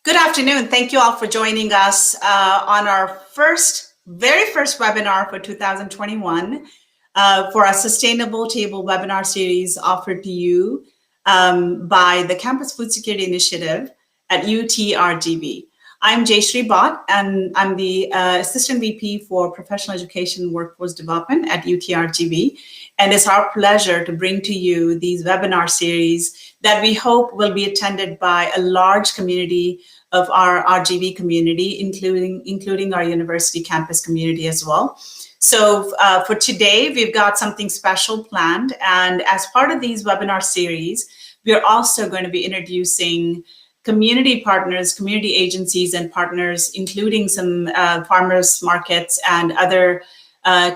Good afternoon. Thank you all for joining us on our very first webinar for 2021 for our Sustainable Table webinar series offered to you by the Campus Food Security Initiative at UTRGV. I'm Jayshree Bhatt, and I'm the Assistant VP for Professional Education and Workforce Development at UTRGV. And it's our pleasure to bring to you these webinar series that we hope will be attended by a large community of our RGV community, including our university campus community as well. So for today, we've got something special planned. And as part of these webinar series, we're also going to be introducing community partners, community agencies and partners, including some farmers markets and other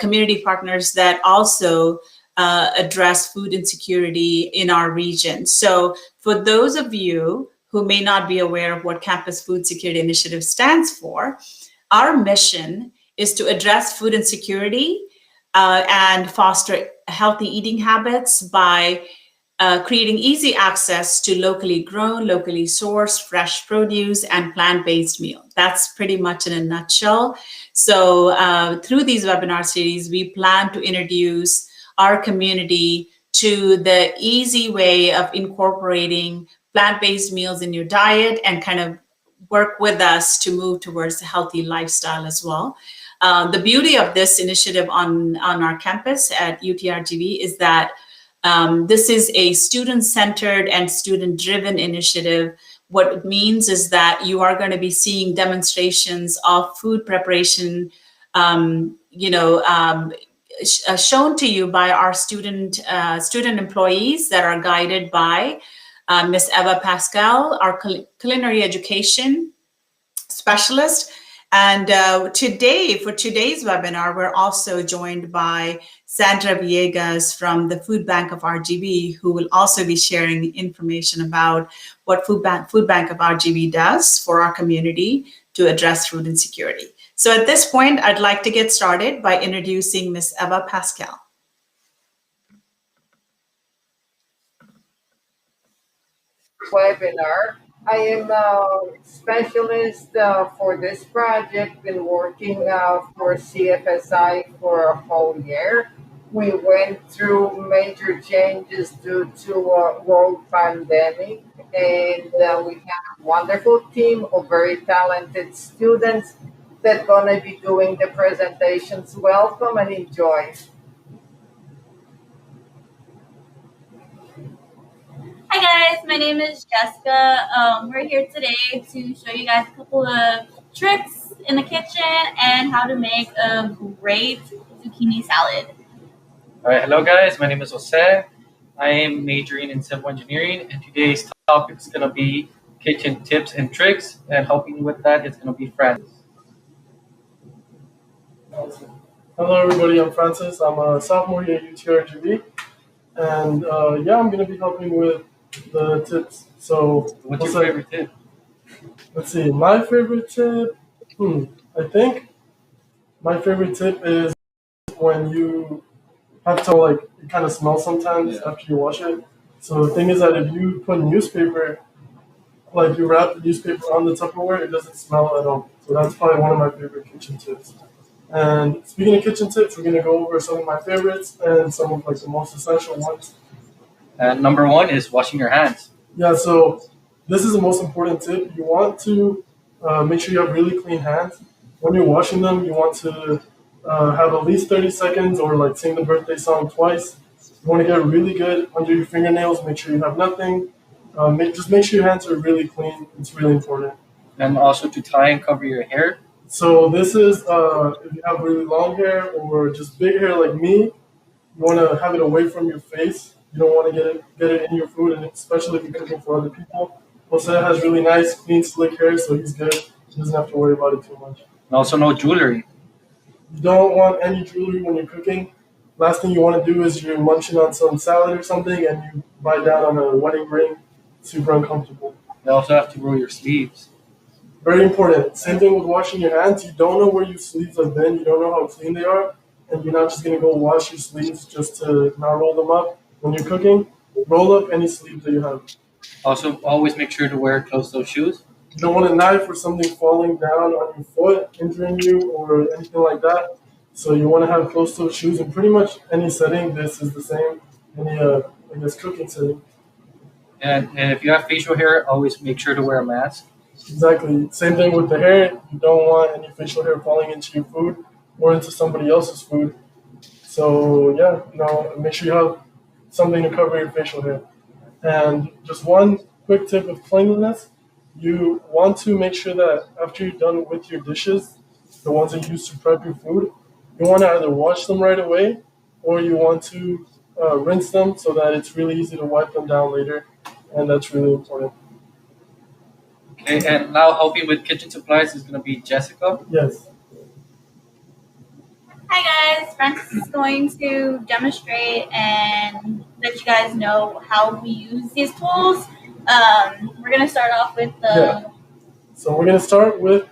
community partners that also address food insecurity in our region. So for those of you who may not be aware of what Campus Food Security Initiative stands for, our mission is to address food insecurity and foster healthy eating habits by creating easy access to locally grown, locally sourced, fresh produce and plant-based meals. That's pretty much in a nutshell. So through these webinar series, we plan to introduce our community to the easy way of incorporating plant-based meals in your diet and kind of work with us to move towards a healthy lifestyle as well. The beauty of this initiative on our campus at UTRGV is that this is a student-centered and student-driven initiative. What it means is that you are going to be seeing demonstrations of food preparation, shown to you by our student employees that are guided by Ms. Eva Paschal, our culinary education specialist. And today, for today's webinar, we're also joined by Sandra Villegas from the Food Bank of RGV, who will also be sharing information about what Food Bank of RGV does for our community to address food insecurity. So at this point, I'd like to get started by introducing Ms. Eva Paschal. Webinar. I am a specialist for this project, been working for CFSI for a whole year. We went through major changes due to a world pandemic, and we have a wonderful team of very talented students that gonna be doing the presentations. Welcome and enjoy. Hi guys, my name is Jessica. We're here today to show you guys a couple of tricks in the kitchen and how to make a great zucchini salad. All right, hello guys, my name is Jose. I am majoring in civil engineering, and today's topic is going to be kitchen tips and tricks, and helping with that is going to be Francis. Hello everybody, I'm Francis. I'm a sophomore here at UTRGV, and I'm going to be helping with the tips. So What's your favorite tip? Let's see, my favorite tip, I think my favorite tip is when you have to, like, it kind of smells sometimes after you wash it. So the thing is that if you put newspaper, like you wrap the newspaper on the Tupperware, it doesn't smell at all. So that's probably one of my favorite kitchen tips. And speaking of kitchen tips, we're going to go over some of my favorites and some of like the most essential ones. And number one is washing your hands. Yeah, so this is the most important tip. You want to make sure you have really clean hands. When you're washing them, you want to have at least 30 seconds or like sing the birthday song twice. You want to get really good under your fingernails. Make sure you have nothing. Just make sure your hands are really clean. It's really important. And also to tie and cover your hair. So this is if you have really long hair or just big hair like me, you want to have it away from your face. You don't want to get it in your food, and especially if you're cooking for other people. Jose has really nice, clean, slick hair, so he's good. He doesn't have to worry about it too much. And also no jewelry. You don't want any jewelry when you're cooking. Last thing you want to do is you're munching on some salad or something, and you bite down on a wedding ring. Super uncomfortable. You also have to roll your sleeves. Very important. Same thing with washing your hands. You don't know where your sleeves have been. You don't know how clean they are. And you're not just going to go wash your sleeves just to not roll them up. When you're cooking, roll up any sleeves that you have. Also, always make sure to wear closed-toe shoes. You don't want a knife or something falling down on your foot, injuring you, or anything like that. So you want to have closed-toe shoes. In pretty much any setting, this is the same. Any, I guess, cooking setting. And if you have facial hair, always make sure to wear a mask. Exactly. Same thing with the hair. You don't want any facial hair falling into your food or into somebody else's food. So yeah, make sure you have something to cover your facial hair. And just one quick tip of cleanliness: you want to make sure that after you're done with your dishes, the ones that you use to prep your food, you want to either wash them right away, or you want to rinse them so that it's really easy to wipe them down later, and that's really important. Okay, and now helping with kitchen supplies is going to be Jessica. Yes. Hi guys, Francis is going to demonstrate and let you guys know how we use these tools. We're going to start off with the... Yeah. So we're going to start with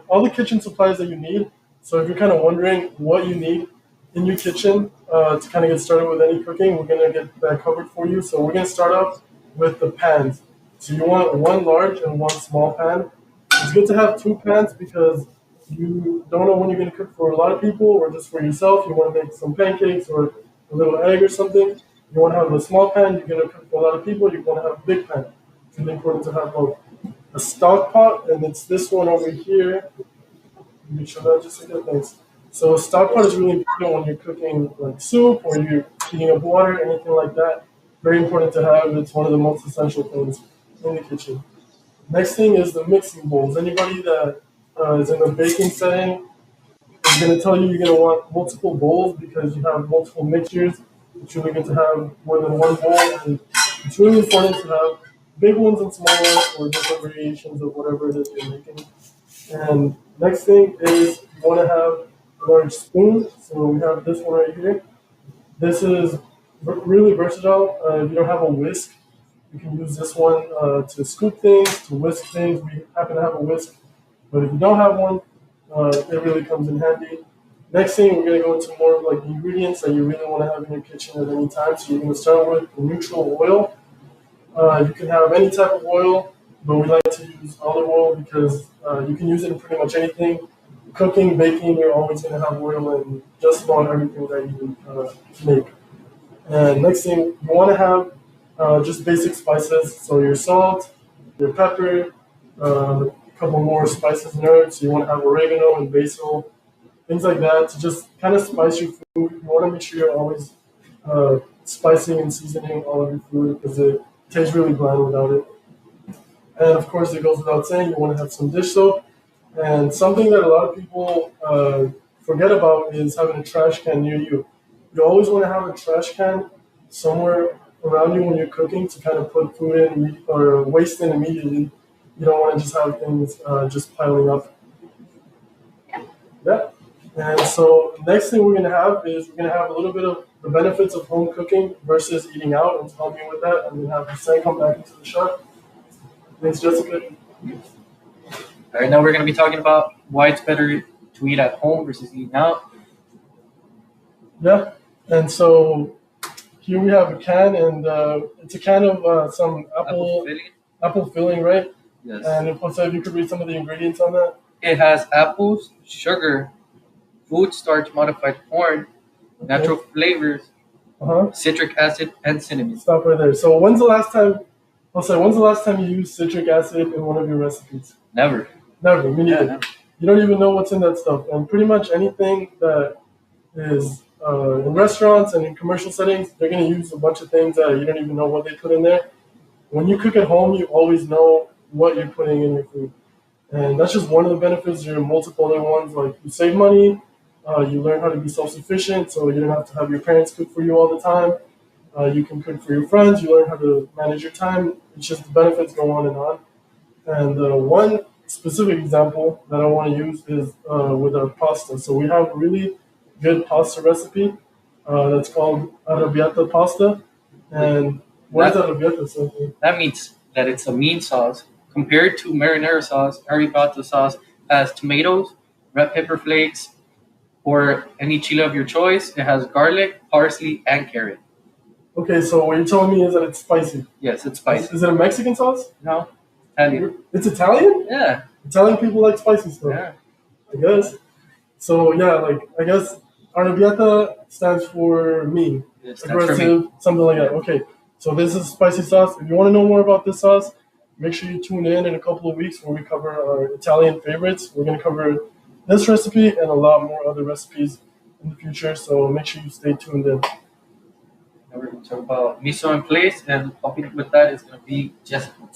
all the kitchen supplies that you need. So if you're kind of wondering what you need in your kitchen to kind of get started with any cooking, we're going to get that covered for you. So we're going to start off with the pans. So you want one large and one small pan. It's good to have two pans because you don't know when you're going to cook for a lot of people or just for yourself. You want to make some pancakes or a little egg or something. You want to have a small pan. You're going to cook for a lot of people. You want to have a big pan. It's really important to have both. A stock pot, and it's this one over here. Make sure that just a good things. So a stock pot is really important when you're cooking like soup or you're heating up water, anything like that. Very important to have. It's one of the most essential things in the kitchen. Next thing is the mixing bowls. Anybody that is in a baking setting is going to tell you you're going to want multiple bowls because you have multiple mixtures. It's really good to have more than one bowl, and it's really important to have big ones and small ones or different variations of whatever it is you're making. And next thing is you want to have a large spoon. So we have this one right here. This is really versatile. If you don't have a whisk, you can use this one to scoop things, to whisk things. We happen to have a whisk, but if you don't have one, it really comes in handy. Next thing, we're going to go into more of like the ingredients that you really want to have in your kitchen at any time. So you're going to start with neutral oil. You can have any type of oil, but we like to use olive oil because you can use it in pretty much anything. Cooking, baking, you're always going to have oil in just about everything that you make. And next thing, you want to have just basic spices. So your salt, your pepper, a couple more spices and herbs. So you want to have oregano and basil, things like that to just kind of spice your food. You want to make sure you're always spicing and seasoning all of your food because it tastes really bland without it. And of course, it goes without saying, you want to have some dish soap. And something that a lot of people forget about is having a trash can near you. You always want to have a trash can somewhere around you when you're cooking to kind of put food in or waste in immediately. You don't want to just have things just piling up. Yeah. And so next thing we're going to have is we're going to have a little bit of the benefits of home cooking versus eating out. And to help me with that, I'm going to have Hussein come back into the shot. Thanks, Jessica. All right, now we're going to be talking about why it's better to eat at home versus eating out. Yeah. And so here we have a can, and it's a can of some apple filling, right? Yes. And if you could read some of the ingredients on that. It has apples, sugar, food starch modified corn, natural flavors, citric acid, and cinnamon. Stop right there. So when's the last time you used citric acid in one of your recipes? Never. Never. Me neither. Yeah, never. You don't even know what's in that stuff. And pretty much anything that is in restaurants and in commercial settings, they're going to use a bunch of things that you don't even know what they put in there. When you cook at home, you always know what you're putting in your food. And that's just one of the benefits. There are multiple other ones, like you save money, you learn how to be self-sufficient, so you don't have to have your parents cook for you all the time. You can cook for your friends, you learn how to manage your time. It's just the benefits go on and on. And one specific example that I want to use is with our pasta. So we have a really good pasta recipe that's called arrabbiata pasta. And what is arrabbiata? So that means that it's a mean sauce. Compared to marinara sauce, arrabbiata sauce has tomatoes, red pepper flakes, or any chili of your choice. It has garlic, parsley, and carrot. Okay, so what you're telling me is that it's spicy. Yes, it's spicy. Is it a Mexican sauce? No. Italian. It's Italian? Yeah. Italian people like spicy stuff. Yeah. I guess. So yeah, like I guess arrabbiata stands for mean, It stands for me. aggressive, something like that. Okay. So this is spicy sauce. If you want to know more about this sauce, make sure you tune in a couple of weeks where we cover our Italian favorites. We're gonna cover this recipe and a lot more other recipes in the future. So make sure you stay tuned in. And we're going to talk about miso in place, and helping with that is going to be Jessica.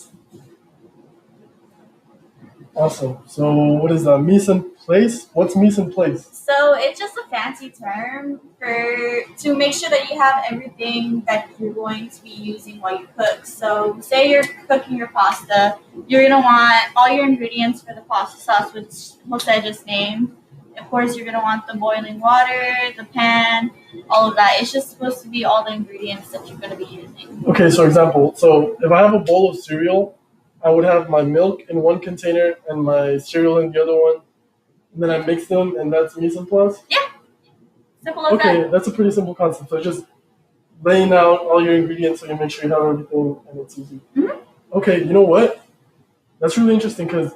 Awesome. So what is that? Mise en place? What's mise en place? So it's just a fancy term to make sure that you have everything that you're going to be using while you cook. So say you're cooking your pasta, you're gonna want all your ingredients for the pasta sauce, which Jose just named. Of course, you're gonna want the boiling water, the pan, all of that. It's just supposed to be all the ingredients that you're gonna be using. Okay, so example. So if I have a bowl of cereal, I would have my milk in one container and my cereal in the other one. And then I mix them, and that's mise en place? Yeah. Simple as Okay, that. that's a pretty simple concept. So just laying out all your ingredients so you make sure you have everything and it's easy. Mhm. Okay, you know what? That's really interesting because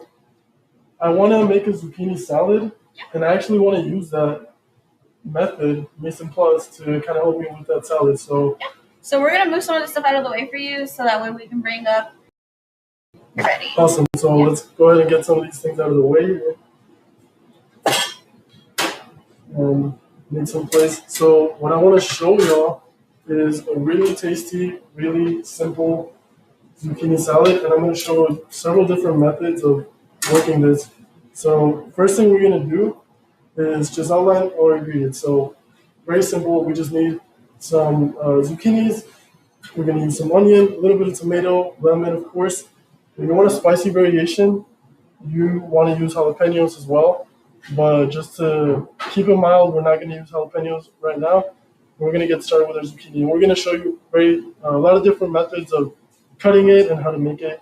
I want to make a zucchini salad, and I actually want to use that method, mise en place, to kind of help me with that salad. So So we're gonna move some of the stuff out of the way for you, so that way we can bring up. You're ready. awesome. So let's go ahead and get some of these things out of the way. Need some place. So what I want to show y'all is a really tasty, really simple zucchini salad, and I'm going to show several different methods of working this. So first thing we're going to do is just outline our ingredients. So very simple. We just need some zucchinis. We're going to use some onion, a little bit of tomato, lemon, of course. If you want a spicy variation, you want to use jalapenos as well. But just to keep it mild, we're not going to use jalapenos right now. We're going to get started with our zucchini. And we're going to show you a lot of different methods of cutting it and how to make it.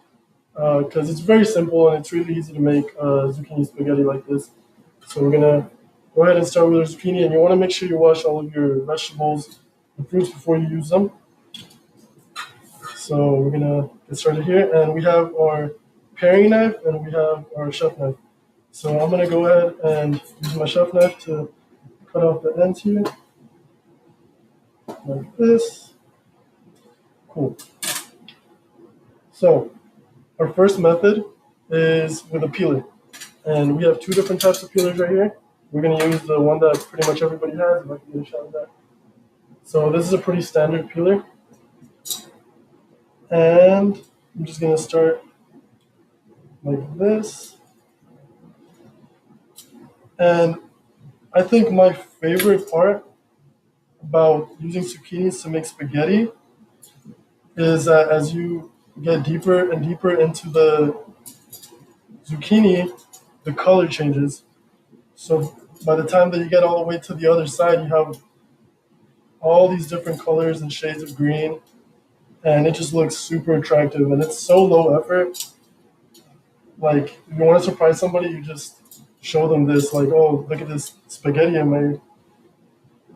Because it's very simple and it's really easy to make zucchini spaghetti like this. So we're going to go ahead and start with our zucchini. And you want to make sure you wash all of your vegetables and fruits before you use them. So we're going to get started here. And we have our paring knife and we have our chef knife. So I'm going to go ahead and use my chef knife to cut off the ends here, like this. Cool. So our first method is with a peeler. And we have two different types of peelers right here. We're going to use the one that pretty much everybody has, if I can get a shot of that. So this is a pretty standard peeler. And I'm just going to start like this. And I think my favorite part about using zucchinis to make spaghetti is that as you get deeper and deeper into the zucchini, the color changes. So by the time that you get all the way to the other side, you have all these different colors and shades of green, and it just looks super attractive. And it's so low effort. Like, if you want to surprise somebody, you just show them this, like, oh, look at this spaghetti I made.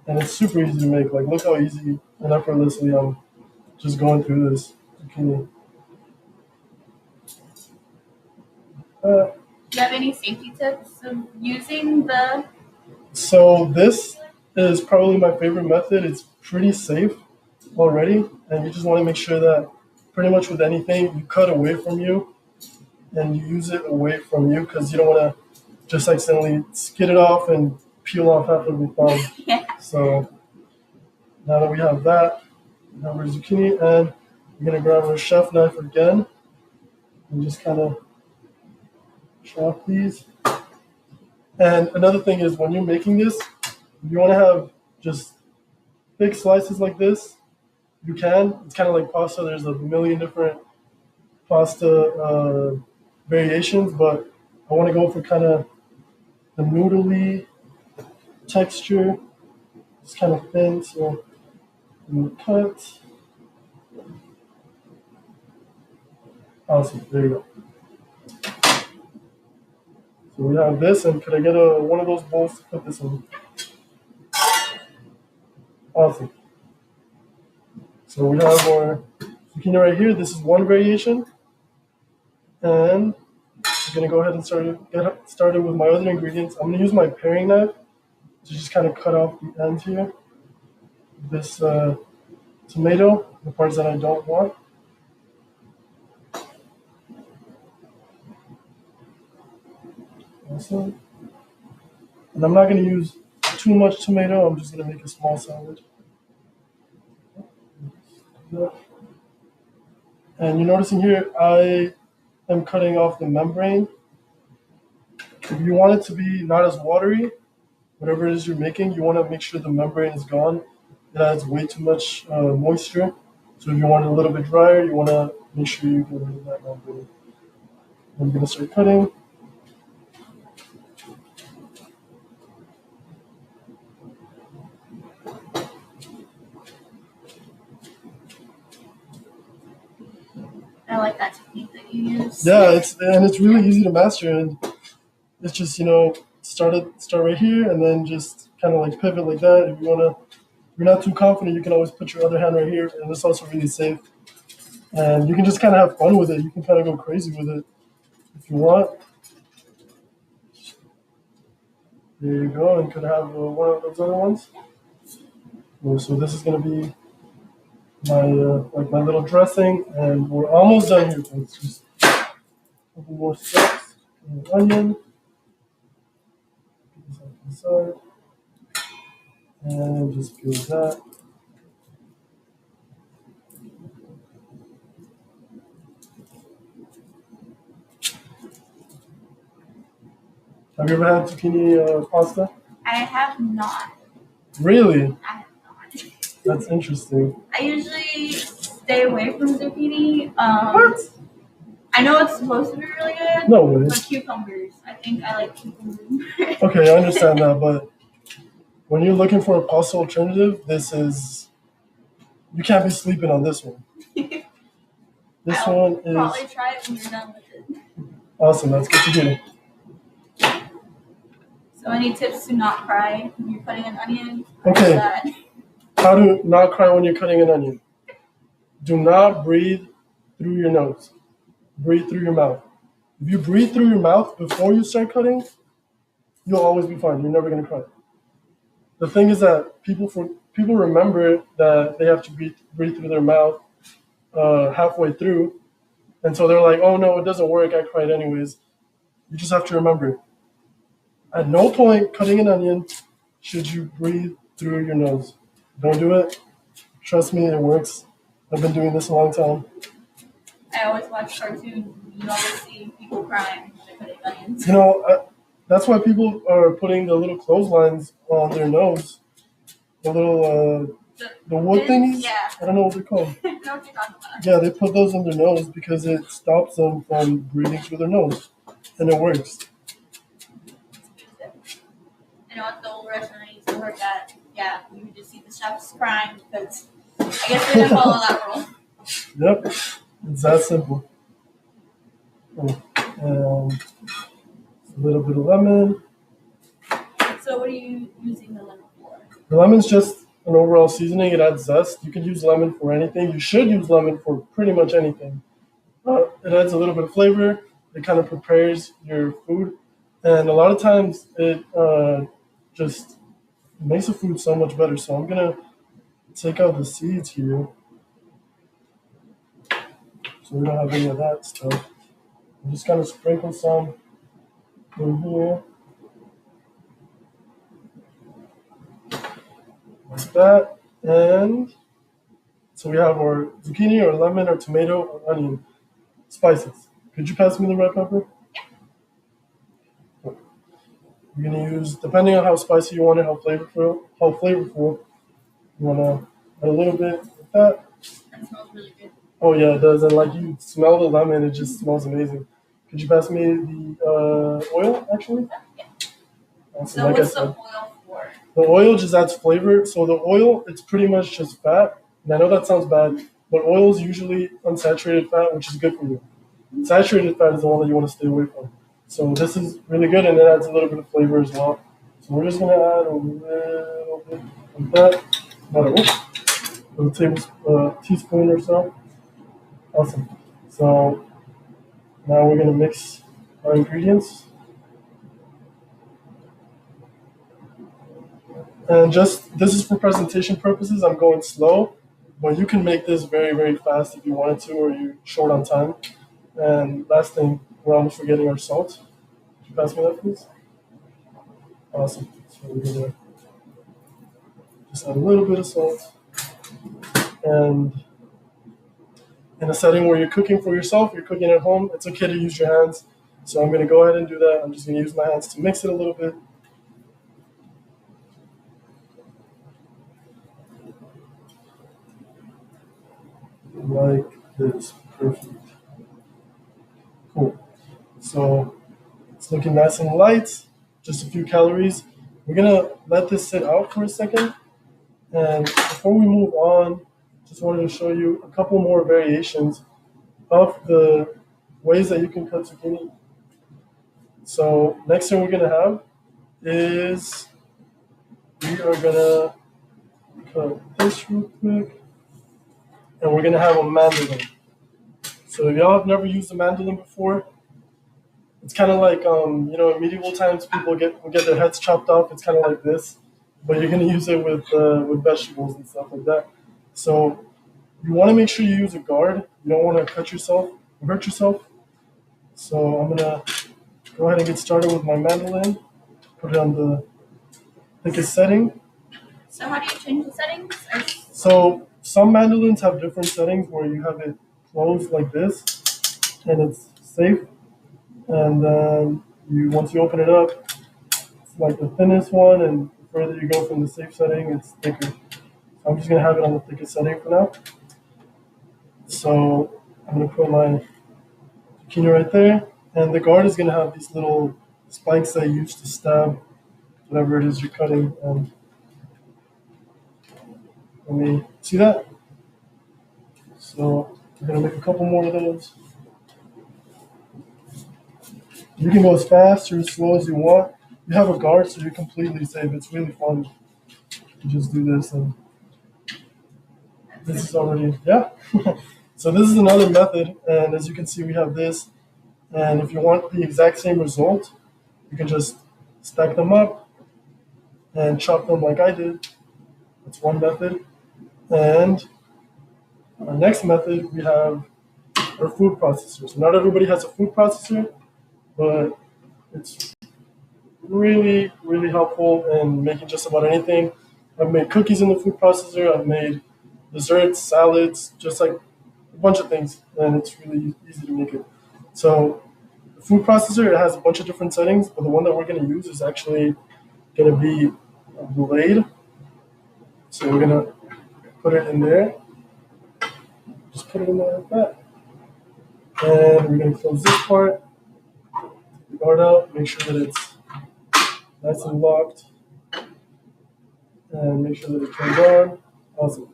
And it's super easy to make. Like, look how easy and effortlessly I'm just going through this zucchini. Do you have any safety tips of using the? So this is probably my favorite method. It's pretty safe already, and you just want to make sure that pretty much with anything, you cut away from you and you use it away from you because you don't want to just accidentally skid it off and peel off half of the thumb. Yeah. So now that we have that, we have our zucchini, and we're going to grab our chef knife again and just kind of chop these. And another thing is when you're making this, you want to have just thick slices like this. You can. It's kind of like pasta. There's a million different pasta variations, but I want to go for kind of the noodly texture. It's kind of thin, so I'm going to cut. Awesome. There you go. So we have this, and could I get one of those bowls to put this in? Awesome. So we have our zucchini right here. This is one variation. And I'm gonna go ahead and get started with my other ingredients. I'm gonna use my paring knife to just kind of cut off the ends here. This tomato, the parts that I don't want. Awesome. And I'm not gonna use too much tomato. I'm just gonna make a small salad. And you're noticing here, I am cutting off the membrane. If you want it to be not as watery, whatever it is you're making, you want to make sure the membrane is gone. It adds way too much moisture. So if you want it a little bit drier, you want to make sure you get rid of that membrane. I'm going to start cutting. I like that technique that you use. Yeah, it's really easy to master, and it's just start right here and then just kind of like pivot like that. If you're not too confident, you can always put your other hand right here, and it's also really safe. And you can just kind of have fun with it. You can kind of go crazy with it if you want. There you go, and could have one of those other ones. So this is gonna be my my little dressing, and we're almost done here. Folks. Just a couple more steps. An onion, put this off to the side, and just peel that. Have you ever had zucchini pasta? I have not. Really? I have not. That's interesting. I usually stay away from zucchini. What? I know it's supposed to be really good. No way. But cucumbers. I think I like cucumbers. Okay, I understand that, but when you're looking for a pasta alternative, you can't be sleeping on this one. This I'll one is probably try it when you're done with it. awesome. That's good to hear. So any tips to not cry when you're cutting an onion? Okay. That? How to not cry when you're cutting an onion. Do not breathe through your nose. Breathe through your mouth. If you breathe through your mouth before you start cutting, you'll always be fine. You're never gonna cry. The thing is that people remember that they have to breathe through their mouth halfway through, and so they're like, "Oh no, it doesn't work. I cried anyways." You just have to remember. At no point cutting an onion should you breathe through your nose. Don't do it. Trust me, it works. I've been doing this a long time. I always watch cartoons. You always see people crying when they're cutting onions. That's why people are putting the little clotheslines on their nose. The little the wood thingies. Yeah. I don't know what they're called. I know what you're talking about. Yeah, they put those in their nose because it stops them from breathing through their nose, and it works. I know at the old restaurant I used to work at, yeah, you would just see the chefs crying because I guess they didn't follow that rule. Yep, it's that simple. A little bit of lemon. So what are you using the lemon for? The lemon's just an overall seasoning. It adds zest. You can use lemon for anything. You should use lemon for pretty much anything. It adds a little bit of flavor. It kind of prepares your food. And a lot of times it just makes the food so much better. So I'm going to take out the seeds here. So we don't have any of that stuff. I'm just going to sprinkle some in here. Like that. And so we have our zucchini or lemon or tomato or onion spices. Could you pass me the red pepper? You're gonna use, depending on how spicy you want it, how flavorful, you wanna add a little bit like that. That smells really good. Oh yeah, it does. And like you smell the lemon, it just smells amazing. Could you pass me the oil actually? Yeah. Awesome. So like what's the oil for? The oil just adds flavor. So the oil, it's pretty much just fat. And I know that sounds bad, but oil is usually unsaturated fat, which is good for you. Saturated fat is the one that you want to stay away from. So this is really good, and it adds a little bit of flavor as well. So we're just gonna add a little bit like that, about a teaspoon or so. Awesome. So Now we're gonna mix our ingredients. And just, this is for presentation purposes, I'm going slow, but you can make this very, very fast if you wanted to, or you're short on time. And last thing, we're almost forgetting our salt. Could you pass me that, please? Awesome. So we're gonna just add a little bit of salt. And in a setting where you're cooking for yourself, you're cooking at home, it's okay to use your hands. So I'm gonna go ahead and do that. I'm just gonna use my hands to mix it a little bit. Like this. Perfect. Cool. So it's looking nice and light, just a few calories. We're gonna let this sit out for a second. And before we move on, just wanted to show you a couple more variations of the ways that you can cut zucchini. So next thing we're gonna have is we are gonna cut this real quick, and we're gonna have a mandolin. So if y'all have never used a mandolin before, it's kind of like in medieval times people would get their heads chopped off. It's kind of like this, but you're gonna use it with vegetables and stuff like that. So you want to make sure you use a guard. You don't want to cut yourself or hurt yourself. So I'm gonna go ahead and get started with my mandolin. Put it on the thickest setting. So how do you change the settings? So some mandolins have different settings where you have it closed like this, and it's safe. And then once you open it up, it's like the thinnest one, and the further you go from the safe setting, it's thicker. So I'm just gonna have it on the thickest setting for now. So I'm gonna put my zucchini right there, and the guard is gonna have these little spikes that you use to stab whatever it is you're cutting. And let me see that. So we're gonna make a couple more of those. You can go as fast or as slow as you want. You have a guard, so you're completely safe. It's really fun. You just do this, and this is already, yeah. So this is another method, and as you can see, we have this. And if you want the exact same result, you can just stack them up and chop them like I did. That's one method. And our next method, we have our food processor. So not everybody has a food processor, but it's really, really helpful in making just about anything. I've made cookies in the food processor. I've made desserts, salads, just like a bunch of things, and it's really easy to make it. So the food processor, it has a bunch of different settings, but the one that we're going to use is actually going to be a blade. So we're going to put it in there. Just put it in there like that. And we're going to close this part, the guard out, make sure that it's nice and locked, and make sure that it turns on. Awesome.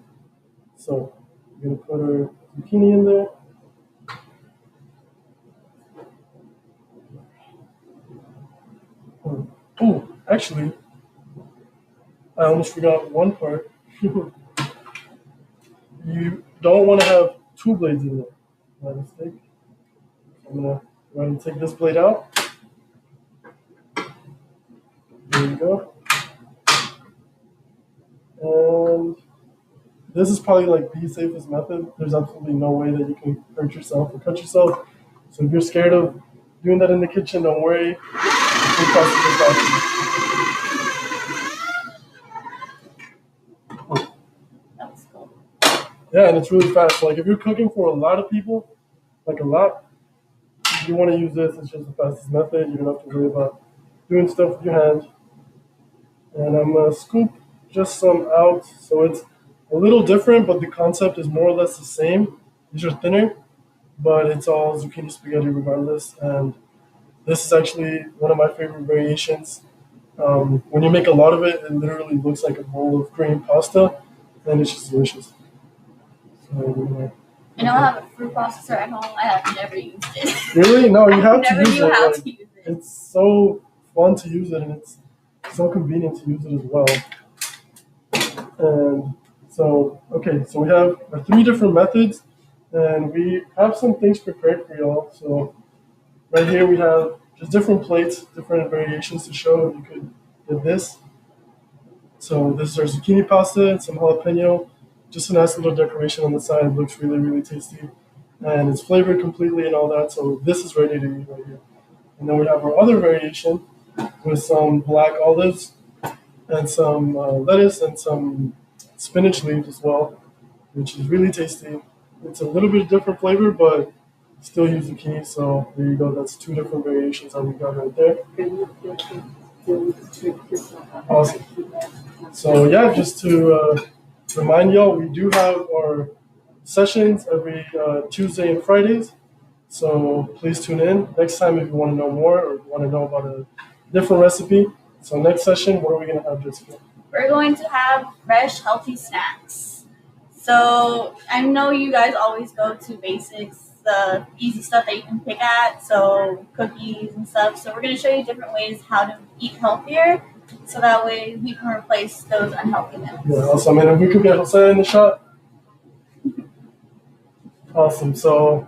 So we're going to put our zucchini in there. Oh, actually, I almost forgot one part. You don't want to have two blades in there. My mistake. I'm going to go ahead and take this blade out. There you go. And this is probably like the safest method. There's absolutely no way that you can hurt yourself or cut yourself. So if you're scared of doing that in the kitchen, don't worry. That's cool. Yeah, and it's really fast. Like if you're cooking for a lot of people, like a lot, you want to use this. It's just the fastest method. You don't have to worry about doing stuff with your hand. And I'm gonna scoop just some out. So it's a little different, but the concept is more or less the same. These are thinner, but it's all zucchini spaghetti regardless. And this is actually one of my favorite variations. When you make a lot of it, it literally looks like a bowl of cream pasta, and it's just delicious. So, I know I have a fruit processor at home. I have never used it. really? No, you have to never use knew it. how Like, to use it. it's so fun to use it, and it's so convenient to use it as well. And so, okay, so we have our three different methods, and we have some things prepared for y'all. So right here we have just different plates, different variations to show. You could get this. So this is our zucchini pasta and some jalapeno. Just a nice little decoration on the side. It looks really, really tasty. And it's flavored completely and all that. So this is ready to eat right here. And then we have our other variation with some black olives and some lettuce and some spinach leaves as well, which is really tasty. It's a little bit different flavor, but still use zucchini. So there you go. That's two different variations that we got right there. Awesome. So yeah, just to remind y'all, we do have our sessions every Tuesday and Fridays. So please tune in next time if you want to know more or want to know about a different recipe. So next session, what are we going to have, Jessica? We're going to have fresh, healthy snacks. So I know you guys always go to basics, the easy stuff that you can pick at, so cookies and stuff. So we're going to show you different ways how to eat healthier, so that way we can replace those unhealthy meals. Yeah, awesome. And if we could get Jose in the shot. Awesome. So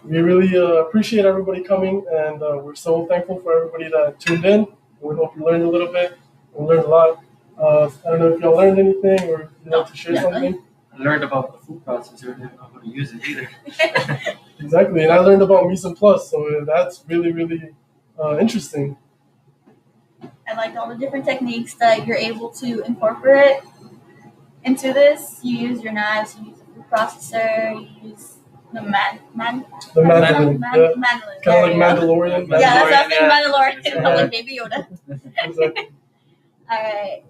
we really appreciate everybody coming, and we're so thankful for everybody that tuned in. We hope you learned a little bit. We learned a lot. I don't know if y'all learned anything or if you'd like to share something. I learned about the food processor. I didn't know how to use it either. Exactly. And I learned about Mise en Place, so that's really, really interesting. And like all the different techniques that you're able to incorporate into this. You use your knives, you use a food processor, you use the The mandolin. mandolin. Yeah. Mandolin. Kind of like There you Mandalorian. go. Yeah, that's what I was saying, Yeah. Mandalorian. I'm like Baby Yoda. Exactly. All right.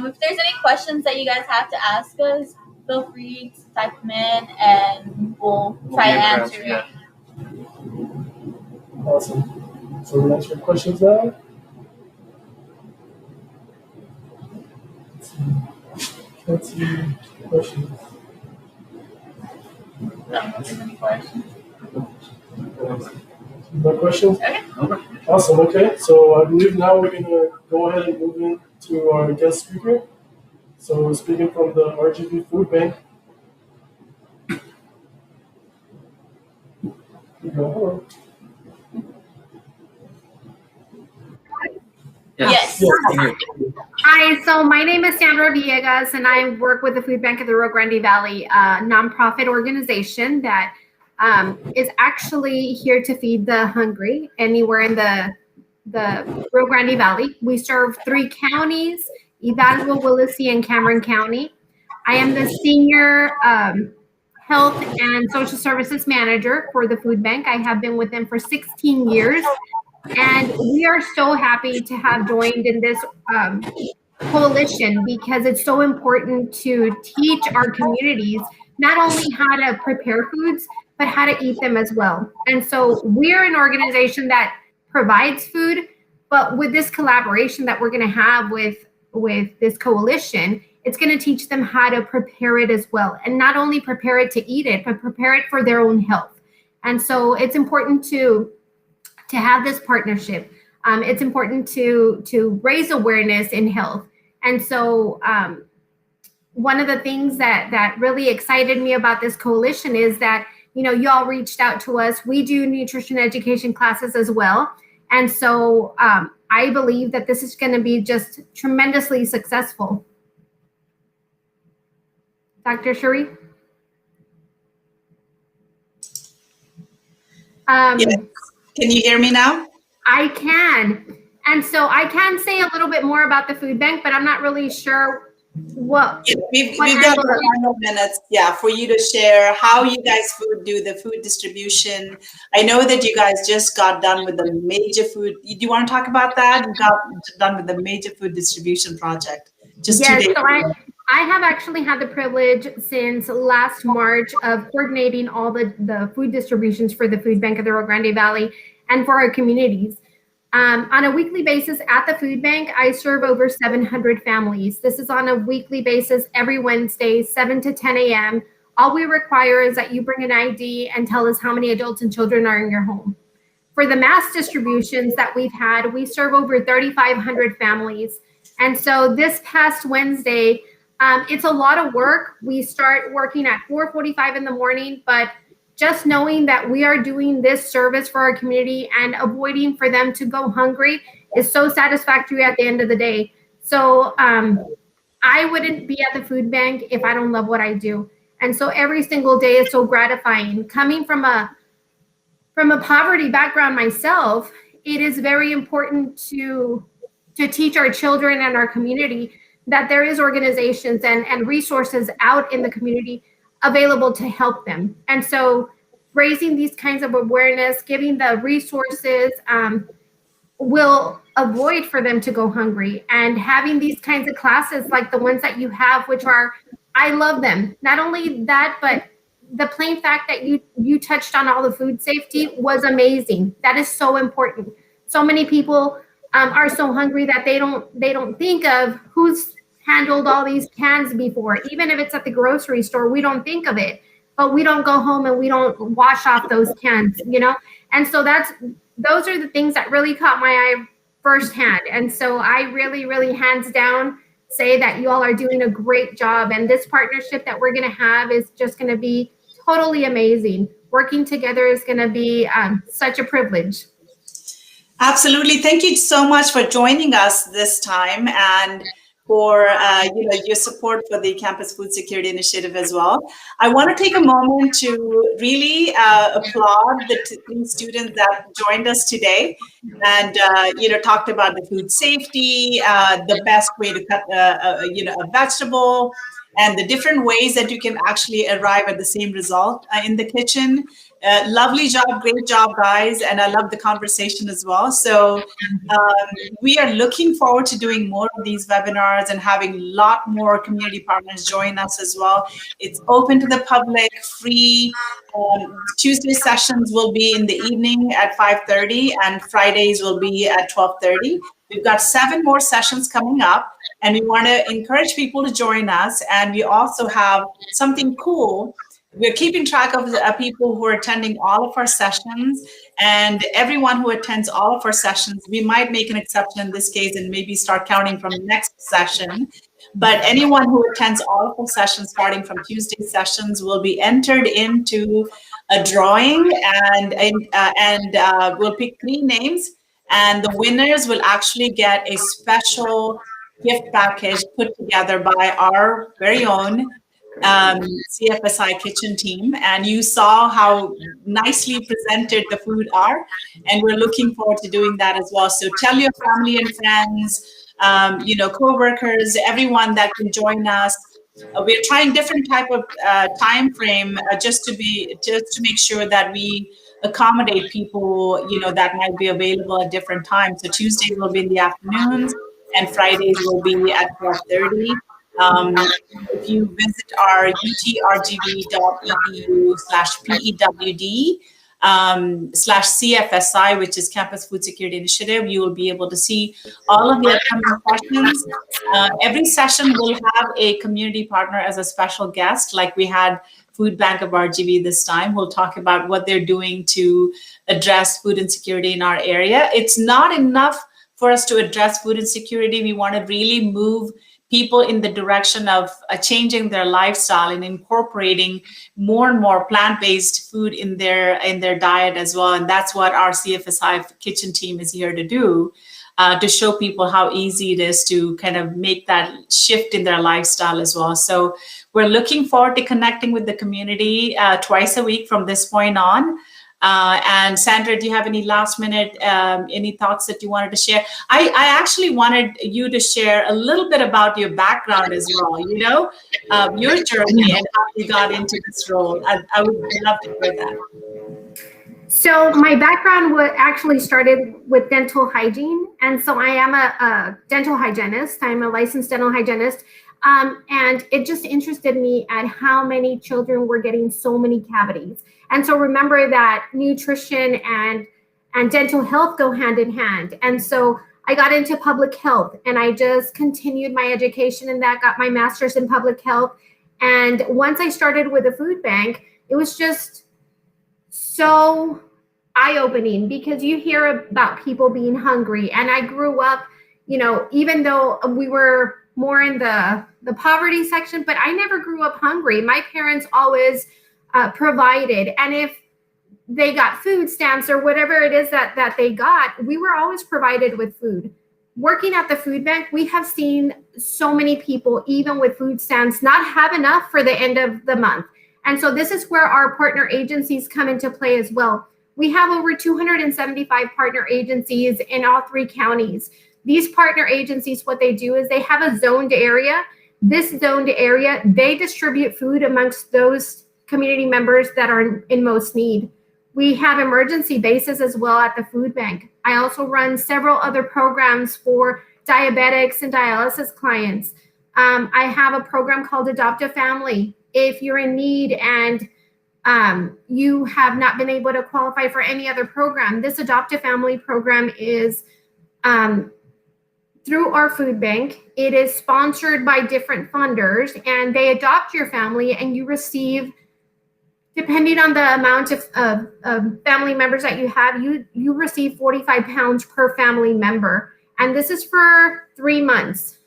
If there's any questions that you guys have to ask us, feel free to type them in, and we'll try to answer it. Awesome. So we answer questions now. Let's see questions. I don't know if there's any questions. No questions? Okay. Awesome. Okay. So I believe now we're gonna go ahead and move into our guest speaker. So we're speaking from the RGB Food Bank. Hello. Yes. Yes. Hi, so my name is Sandra Villegas, and I work with the Food Bank of the Rio Grande Valley, a nonprofit organization that is actually here to feed the hungry anywhere in the Rio Grande Valley. We serve 3 counties, Hidalgo, Willacy, and Cameron County. I am the senior health and social services manager for the food bank. I have been with them for 16 years. And we are so happy to have joined in this coalition, because it's so important to teach our communities not only how to prepare foods, but how to eat them as well. And so we're an organization that provides food, but with this collaboration that we're going to have with this coalition, it's going to teach them how to prepare it as well. And not only prepare it to eat it, but prepare it for their own health. And so it's important to have this partnership. It's important to raise awareness in health. And so one of the things that really excited me about this coalition is that, y'all reached out to us. We do nutrition education classes as well. And so I believe that this is going to be just tremendously successful. Dr. Cherie? Yes. Can you hear me now? I can. And so I can say a little bit more about the food bank, but I'm not really sure what. Yeah, we've got a final minutes, for you to share how you guys do the food distribution. I know that you guys just got done with the major food. Do you want to talk about that? You got done with the major food distribution project just 2 days ago. I have actually had the privilege since last March of coordinating all the food distributions for the Food Bank of the Rio Grande Valley and for our communities. On a weekly basis at the food bank, I serve over 700 families. This is on a weekly basis every Wednesday, 7 to 10 a.m. All we require is that you bring an ID and tell us how many adults and children are in your home. For the mass distributions that we've had, we serve over 3,500 families. And so this past Wednesday, it's a lot of work. We start working at 4:45 in the morning, but just knowing that we are doing this service for our community and avoiding for them to go hungry is so satisfactory at the end of the day. So I wouldn't be at the food bank if I don't love what I do. And so every single day is so gratifying. Coming from a poverty background myself, it is very important to teach our children and our community that there is organizations and resources out in the community available to help them. And so raising these kinds of awareness, giving the resources, will avoid for them to go hungry. And having these kinds of classes like the ones that you have, which are, I love them. Not only that, but the plain fact that you touched on all the food safety was amazing. That is so important. So many people are so hungry that they don't think of who's handled all these cans before. Even if it's at the grocery store, we don't think of it, but we don't go home and we don't wash off those cans, you know? And so those are the things that really caught my eye firsthand. And so I really, really hands down say that you all are doing a great job. And this partnership that we're going to have is just going to be totally amazing. Working together is going to be such a privilege. Absolutely. Thank you so much for joining us this time and for your support for the Campus Food Security Initiative as well. I want to take a moment to really applaud the three students that joined us today and talked about the food safety, the best way to cut a vegetable, and the different ways that you can actually arrive at the same result in the kitchen. Lovely job, great job, guys. And I love the conversation as well. So we are looking forward to doing more of these webinars and having a lot more community partners join us as well. It's open to the public, free. Tuesday sessions will be in the evening at 5:30 and Fridays will be at 12:30. We've got 7 more sessions coming up and we want to encourage people to join us. And we also have something cool. We're keeping track of the people who are attending all of our sessions, and everyone who attends all of our sessions, we might make an exception in this case and maybe start counting from the next session. But anyone who attends all of our sessions starting from Tuesday sessions will be entered into a drawing, and we'll pick 3 names, and the winners will actually get a special gift package put together by our very own CFSI kitchen team. And you saw how nicely presented the food are, and we're looking forward to doing that as well. So tell your family and friends, co-workers, everyone that can join us. We're trying different type of time frame just to make sure that we accommodate people, that might be available at different times. So Tuesday will be in the afternoons and Fridays will be at 12:30. If you visit our utrgv.edu/PEWD/CFSI, which is Campus Food Security Initiative, you will be able to see all of the upcoming sessions. Every session will have a community partner as a special guest, like we had Food Bank of RGV this time. We'll talk about what they're doing to address food insecurity in our area. It's not enough for us to address food insecurity. We want to really move people in the direction of changing their lifestyle and incorporating more and more plant-based food in their diet as well. And that's what our CFSI kitchen team is here to do, to show people how easy it is to kind of make that shift in their lifestyle as well. So we're looking forward to connecting with the community twice a week from this point on. And Sandra, do you have any last minute, any thoughts that you wanted to share? I actually wanted you to share a little bit about your background as well, your journey and how you got into this role. I would love to hear that. So my background actually started with dental hygiene. And so I am a dental hygienist. I'm a licensed dental hygienist. And it just interested me at how many children were getting so many cavities. And so remember that nutrition and dental health go hand in hand. And so I got into public health and I just continued my education in that, got my master's in public health. And once I started with a food bank, it was just so eye-opening because you hear about people being hungry. And I grew up, even though we were more in the poverty section, but I never grew up hungry. My parents always provided. And if they got food stamps or whatever it is that they got, we were always provided with food. Working at the food bank, we have seen so many people, even with food stamps, not have enough for the end of the month. And so this is where our partner agencies come into play as well. We have over 275 partner agencies in all 3 counties. These partner agencies, what they do is they have a zoned area. This zoned area, they distribute food amongst those community members that are in most need. We have emergency bases as well at the food bank. I also run several other programs for diabetics and dialysis clients. I have a program called Adopt a Family. If you're in need and you have not been able to qualify for any other program, this Adopt a Family program is through our food bank. It is sponsored by different funders, and they adopt your family, and you receive, depending on the amount of family members that you have, you receive 45 pounds per family member. And this is for 3 months.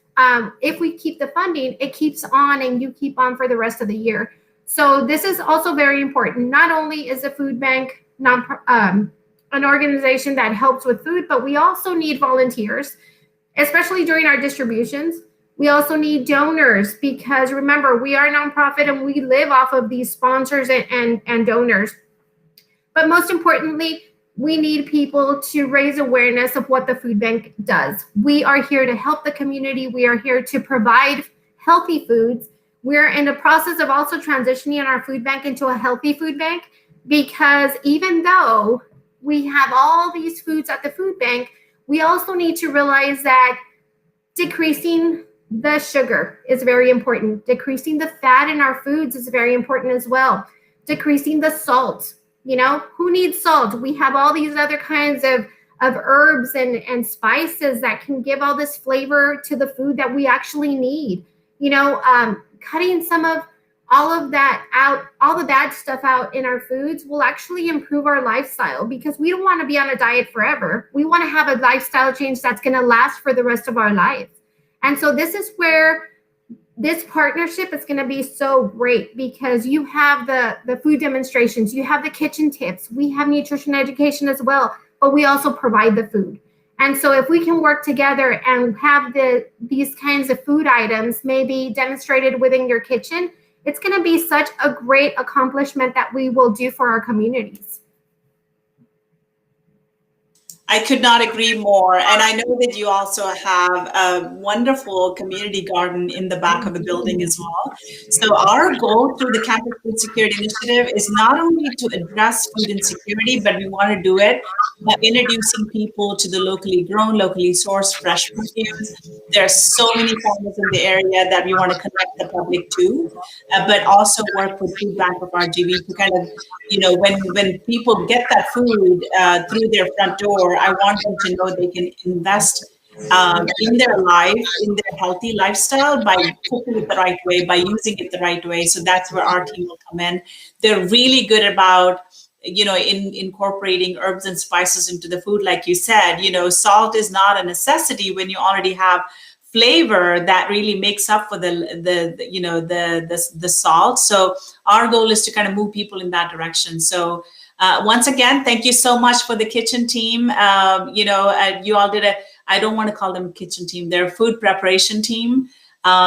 If we keep the funding, it keeps on and you keep on for the rest of the year. So this is also very important. Not only is the food bank an organization that helps with food, but we also need volunteers, especially during our distributions. We also need donors, because remember, we are a nonprofit and we live off of these sponsors and donors. But most importantly, we need people to raise awareness of what the food bank does. We are here to help the community. We are here to provide healthy foods. We're in the process of also transitioning our food bank into a healthy food bank, because even though we have all these foods at the food bank, we also need to realize that decreasing the sugar is very important. Decreasing the fat in our foods is very important as well. Decreasing the salt. You know, who needs salt? We have all these other kinds of herbs and spices that can give all this flavor to the food that we actually need. You know, cutting some of all of that out, all the bad stuff out in our foods will actually improve our lifestyle, because we don't want to be on a diet forever. We want to have a lifestyle change that's going to last for the rest of our life. And so this is where this partnership is going to be so great, because you have the food demonstrations, you have the kitchen tips, we have nutrition education as well, but we also provide the food. And so if we can work together and have these kinds of food items maybe demonstrated within your kitchen, it's going to be such a great accomplishment that we will do for our communities. I could not agree more. And I know that you also have a wonderful community garden in the back of the building as well. So our goal through the Campus Food Security Initiative is not only to address food insecurity, but we want to do it by introducing people to the locally grown, locally sourced fresh produce. There are so many farmers in the area that we want to connect the public to, but also work with Food Bank of RGV to kind of, you know, when people get that food through their front door, I want them to know they can invest in their life, in their healthy lifestyle by cooking it the right way, by using it the right way. So that's where our team will come in. They're really good about, you know, in incorporating herbs and spices into the food. Like you said, you know, salt is not a necessity when you already have flavor that really makes up for the salt. So our goal is to kind of move people in that direction. So once again, thank you so much for the kitchen team. You all did I don't want to call them a kitchen team, they're a food preparation team,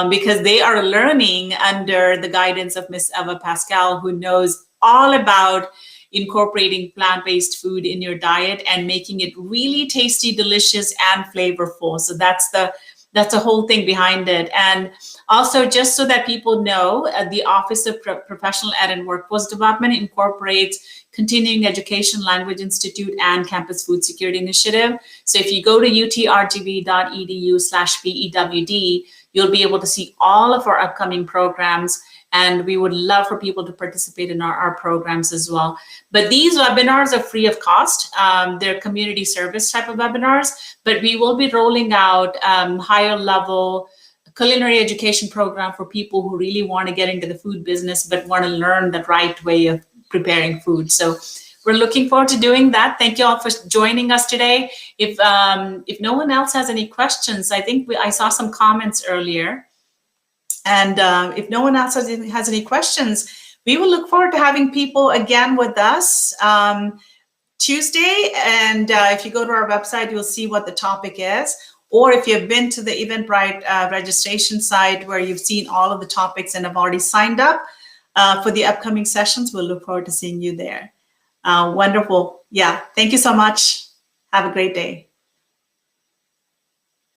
because they are learning under the guidance of Miss Eva Paschal, who knows all about incorporating plant-based food in your diet and making it really tasty, delicious, and flavorful. So that's the whole thing behind it. And also, just so that people know, the Office of Professional Ed and Workforce Development incorporates Continuing Education Language Institute and Campus Food Security Initiative. So if you go to utrgv.edu/PEWD, you'll be able to see all of our upcoming programs. And we would love for people to participate in our programs as well. But these webinars are free of cost. They're community service type of webinars, but we will be rolling out higher level culinary education program for people who really want to get into the food business, but want to learn the right way of preparing food. So we're looking forward to doing that. Thank you all for joining us today. If no one else has any questions, I think I saw some comments earlier. And if no one else has any questions, we will look forward to having people again with us Tuesday. And if you go to our website, you'll see what the topic is. Or if you've been to the Eventbrite registration site where you've seen all of the topics and have already signed up for the upcoming sessions, we'll look forward to seeing you there. Wonderful. Yeah. Thank you so much. Have a great day.